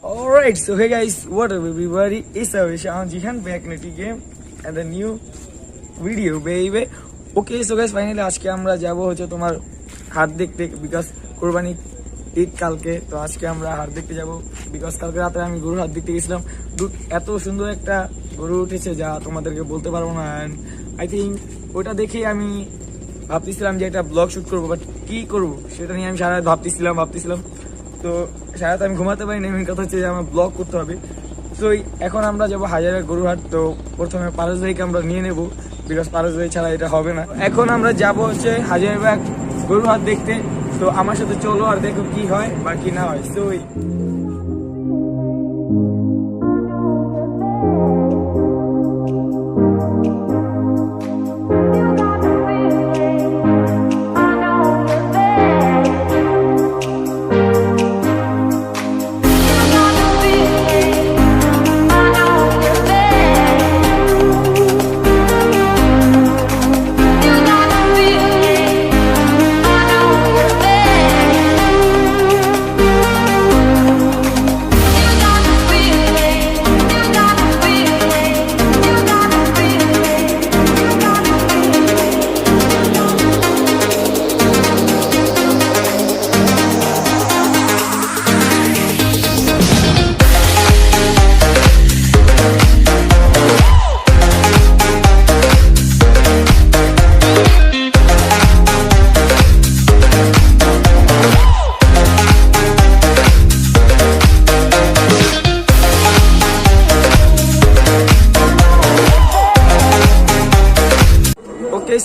Alright, so hey guys, what up everybody? It's Avishan Jihan back in the game and a new video baby. Okay, so guys finally আজকে আমরা যাব হচ্ছে তোমার হাট দেখতে because Qurbani Eid কালকে। তো আজকে আমরা হাট দেখতে যাব বিকজ কালকে রাতে আমি গরুর হাট দেখতে গেছিলাম। এত সুন্দর একটা গরু উঠেছে যা তোমাদেরকে বলতে পারবো না। এন্ড আই থিঙ্ক ওটা দেখেই আমি ভাবতেছিলাম যে একটা ব্লগ শুট করবো, বাট কি করবো সেটা নিয়ে আমি সারা রাত ভাবতেছিলাম। তো সারা রাত আমি ঘুমাতে পারিনি। মেন কথা হচ্ছে যে আমার ব্লগ করতে হবে। তো এখন আমরা যাবো হাজারের গরুহাট। তো প্রথমে পারস ভাইকে আমরা নিয়ে নেবো বিকজ পারস ভাই ছাড়া এটা হবে না। এখন আমরা যাবো হচ্ছে হাজারবাগ গরুহাট দেখতে। তো আমার সাথে চলো আর দেখো কি হয় বা কি না হয়। তো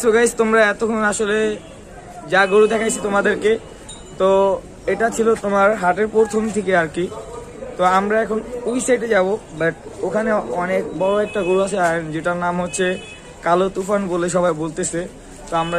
সো গাইস তোমরা এতক্ষণ আসলে যা গরু দেখাইছি তোমাদেরকে, তো এটা ছিল তোমার হাটের প্রথম থেকে আর কি। তো আমরা এখন ওই সাইডে যাব, বাট ওখানে অনেক বড় একটা গরু আছে আর যেটার নাম হচ্ছে কালো তুফান বলে সবাই বলতেছে। তো আমরা